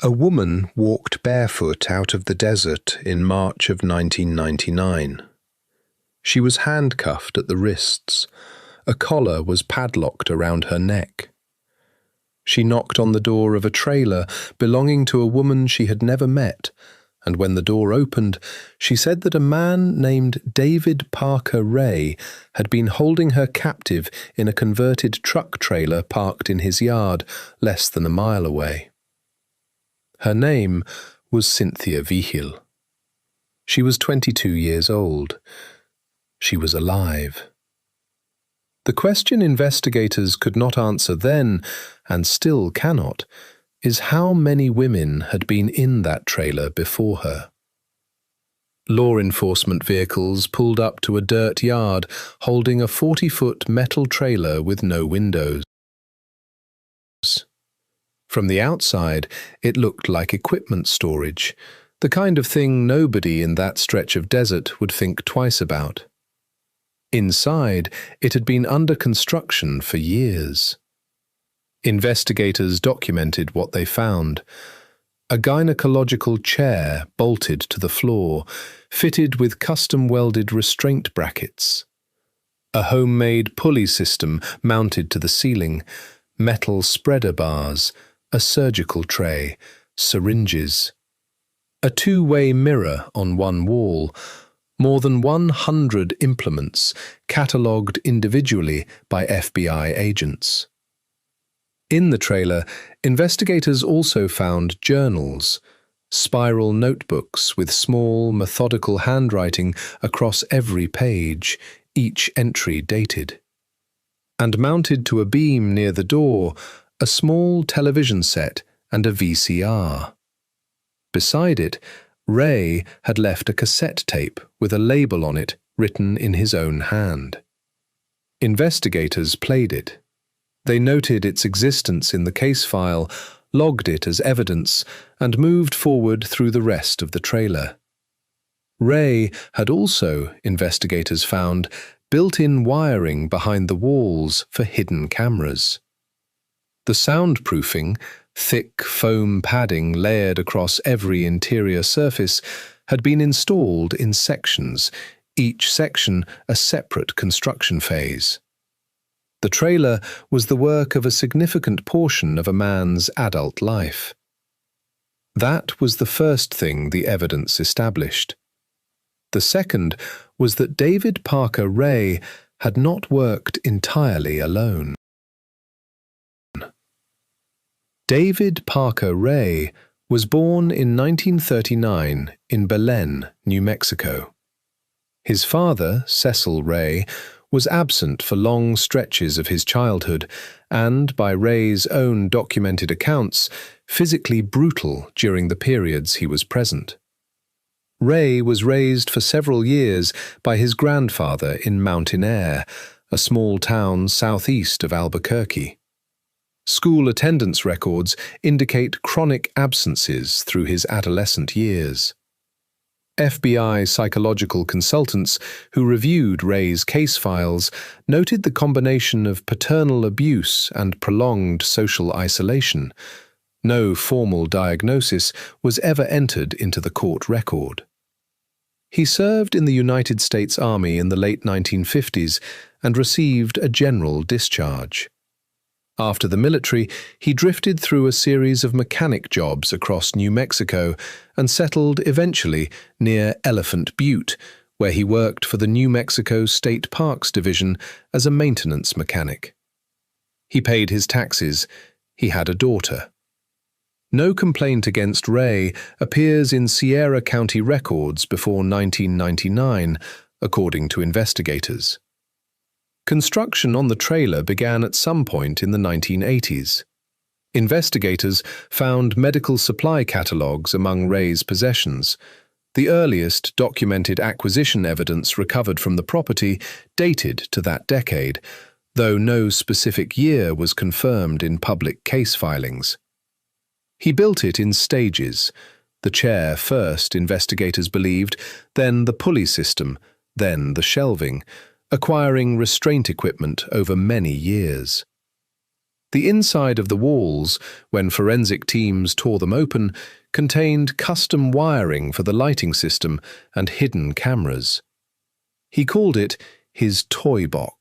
A woman walked barefoot out of the desert in March of 1999. She was handcuffed at the wrists. A collar was padlocked around her neck. She knocked on the door of a trailer belonging to a woman she had never met, and when the door opened, she said that a man named David Parker Ray had been holding her captive in a converted truck trailer parked in his yard less than a mile away. Her name was Cynthia Vigil. She was 22 years old. She was alive. The question investigators could not answer then, and still cannot, is how many women had been in that trailer before her. Law enforcement vehicles pulled up to a dirt yard holding a 40-foot metal trailer with no windows. From the outside, it looked like equipment storage, the kind of thing nobody in that stretch of desert would think twice about. Inside, it had been under construction for years. Investigators documented what they found. A gynecological chair bolted to the floor, fitted with custom-welded restraint brackets. A homemade pulley system mounted to the ceiling, metal spreader bars, a surgical tray, syringes. A two-way mirror on one wall, more than 100 implements catalogued individually by FBI agents. In the trailer, investigators also found journals, spiral notebooks with small, methodical handwriting across every page, each entry dated. And mounted to a beam near the door, a small television set and a VCR. Beside it, Ray had left a cassette tape with a label on it written in his own hand. Investigators played it. They noted its existence in the case file, logged it as evidence, and moved forward through the rest of the trailer. Ray had also, investigators found, built-in wiring behind the walls for hidden cameras. The soundproofing, thick foam padding layered across every interior surface, had been installed in sections, each section a separate construction phase. The trailer was the work of a significant portion of a man's adult life. That was the first thing the evidence established. The second was that David Parker Ray had not worked entirely alone. David Parker Ray was born in 1939 in Belen, New Mexico. His father, Cecil Ray, was absent for long stretches of his childhood and, by Ray's own documented accounts, physically brutal during the periods he was present. Ray was raised for several years by his grandfather in Mountain Air, a small town southeast of Albuquerque. School attendance records indicate chronic absences through his adolescent years. FBI psychological consultants who reviewed Ray's case files noted the combination of paternal abuse and prolonged social isolation. No formal diagnosis was ever entered into the court record. He served in the United States Army in the late 1950s and received a general discharge. After the military, he drifted through a series of mechanic jobs across New Mexico and settled eventually near Elephant Butte, where he worked for the New Mexico State Parks Division as a maintenance mechanic. He paid his taxes. He had a daughter. No complaint against Ray appears in Sierra County records before 1999, according to investigators. Construction on the trailer began at some point in the 1980s. Investigators found medical supply catalogues among Ray's possessions. The earliest documented acquisition evidence recovered from the property dated to that decade, though no specific year was confirmed in public case filings. He built it in stages. The chair first, investigators believed, then the pulley system, then the shelving, acquiring restraint equipment over many years. The inside of the walls, when forensic teams tore them open, contained custom wiring for the lighting system and hidden cameras. He called it his toy box.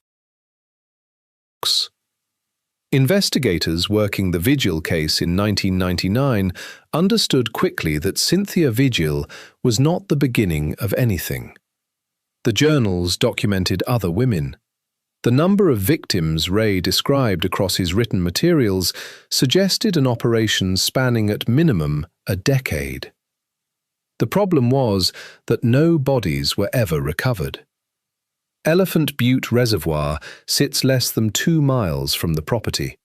Investigators working the Vigil case in 1999 understood quickly that Cynthia Vigil was not the beginning of anything. The journals documented other women. The number of victims Ray described across his written materials suggested an operation spanning at minimum a decade. The problem was that no bodies were ever recovered. Elephant Butte Reservoir sits less than 2 miles from the property.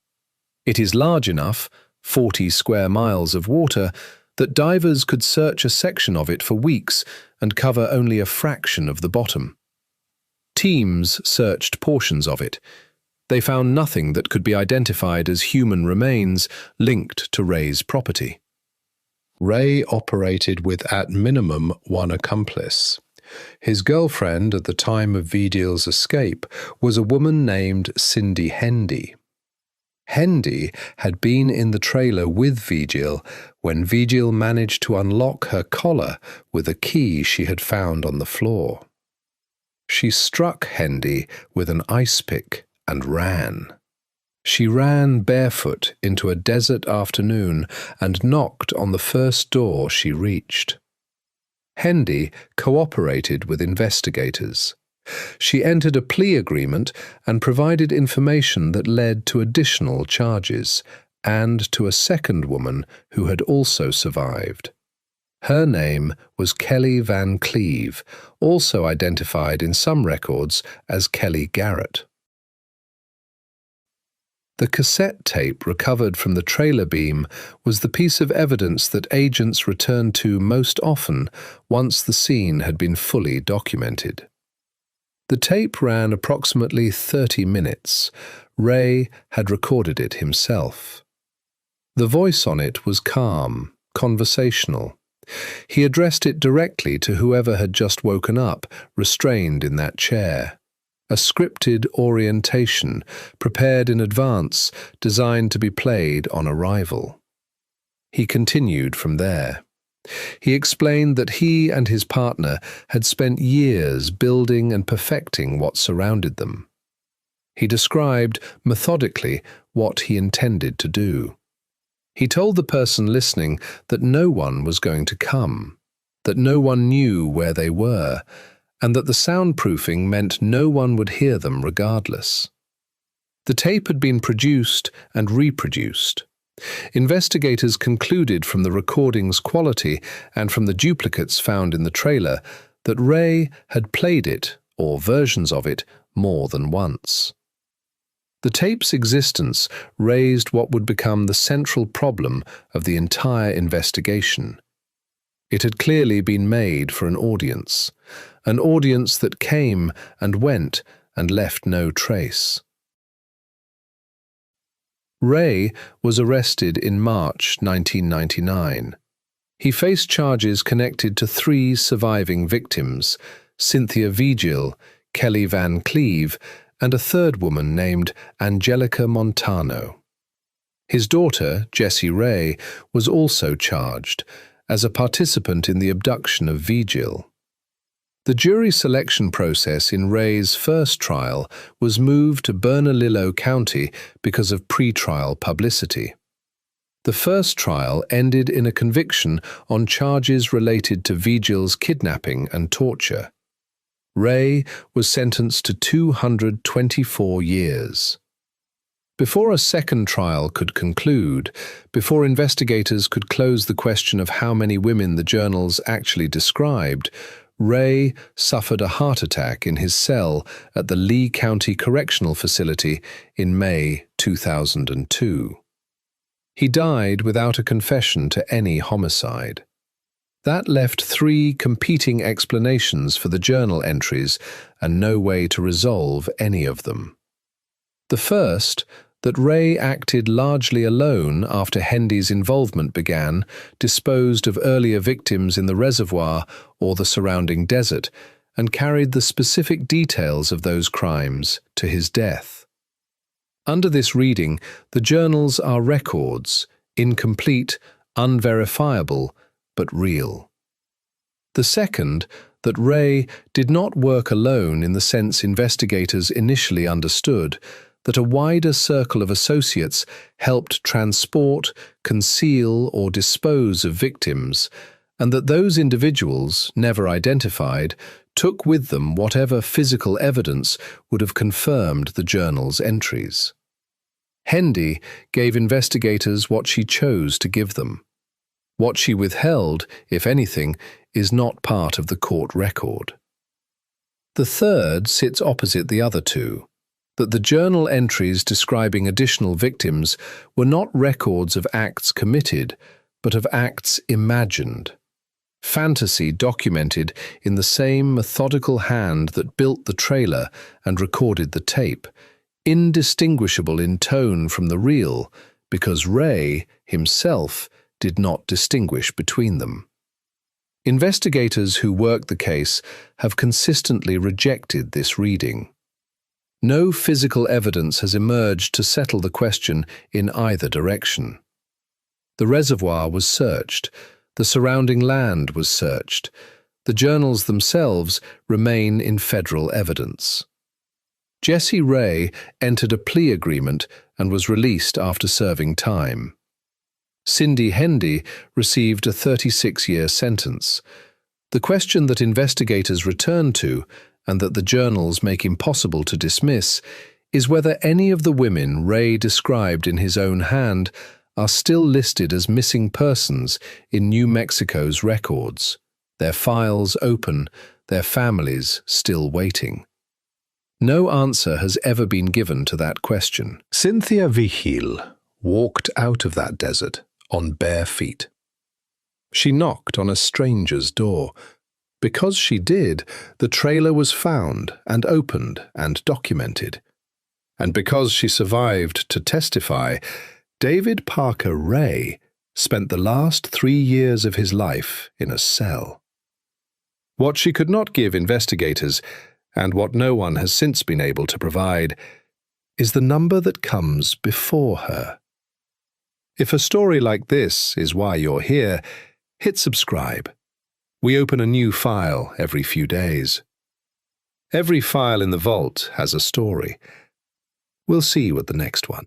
It is large enough, 40 square miles of water, that divers could search a section of it for weeks and cover only a fraction of the bottom. Teams searched portions of it. They found nothing that could be identified as human remains linked to Ray's property. Ray operated with at minimum one accomplice. His girlfriend at the time of Vigil's escape was a woman named Cindy Hendy. Hendy had been in the trailer with Vigil when Vigil managed to unlock her collar with a key she had found on the floor. She struck Hendy with an ice pick and ran. She ran barefoot into a desert afternoon and knocked on the first door she reached. Hendy cooperated with investigators. She entered a plea agreement and provided information that led to additional charges and to a second woman who had also survived. Her name was Kelly Van Cleve, also identified in some records as Kelly Garrett. The cassette tape recovered from the trailer beam was the piece of evidence that agents returned to most often once the scene had been fully documented. The tape ran approximately 30 minutes. Ray had recorded it himself. The voice on it was calm, conversational. He addressed it directly to whoever had just woken up, restrained in that chair. A scripted orientation, prepared in advance, designed to be played on arrival. He continued from there. He explained that he and his partner had spent years building and perfecting what surrounded them. He described, methodically, what he intended to do. He told the person listening that no one was going to come, that no one knew where they were, and that the soundproofing meant no one would hear them regardless. The tape had been produced and reproduced. Investigators concluded from the recording's quality and from the duplicates found in the trailer that Ray had played it, or versions of it, more than once. The tape's existence raised what would become the central problem of the entire investigation. It had clearly been made for an audience that came and went and left no trace. Ray was arrested in March 1999. He faced charges connected to 3 surviving victims, Cynthia Vigil, Kelly Van Cleve, and a third woman named Angelica Montano. His daughter, Jessie Ray, was also charged as a participant in the abduction of Vigil. The jury selection process in Ray's first trial was moved to Bernalillo County because of pre-trial publicity. The first trial ended in a conviction on charges related to Vigil's kidnapping and torture. Ray was sentenced to 224 years. Before a second trial could conclude, before investigators could close the question of how many women the journals actually described, Ray suffered a heart attack in his cell at the Lee County Correctional Facility in May 2002. He died without a confession to any homicide. That left 3 competing explanations for the journal entries and no way to resolve any of them. The first, that Ray acted largely alone after Hendy's involvement began, disposed of earlier victims in the reservoir or the surrounding desert, and carried the specific details of those crimes to his death. Under this reading, the journals are records, incomplete, unverifiable, but real. The second, that Ray did not work alone in the sense investigators initially understood, that a wider circle of associates helped transport, conceal, or dispose of victims, and that those individuals, never identified, took with them whatever physical evidence would have confirmed the journal's entries. Hendy gave investigators what she chose to give them. What she withheld, if anything, is not part of the court record. The third sits opposite the other two, that the journal entries describing additional victims were not records of acts committed, but of acts imagined. Fantasy documented in the same methodical hand that built the trailer and recorded the tape, indistinguishable in tone from the real, because Ray, himself, did not distinguish between them. Investigators who work the case have consistently rejected this reading. No physical evidence has emerged to settle the question in either direction. The reservoir was searched, the surrounding land was searched, the journals themselves remain in federal evidence. Jesse Ray entered a plea agreement and was released after serving time. Cindy Hendy received a 36-year sentence. The question that investigators return to, and that the journals make impossible to dismiss, is whether any of the women Ray described in his own hand are still listed as missing persons in New Mexico's records, their files open, their families still waiting. No answer has ever been given to that question. Cynthia Vigil walked out of that desert on bare feet. She knocked on a stranger's door. Because she did, the trailer was found and opened and documented. And because she survived to testify, David Parker Ray spent the last 3 years of his life in a cell. What she could not give investigators, and what no one has since been able to provide, is the number that comes before her. If a story like this is why you're here, hit subscribe. We open a new file every few days. Every file in the vault has a story. We'll see you at the next one.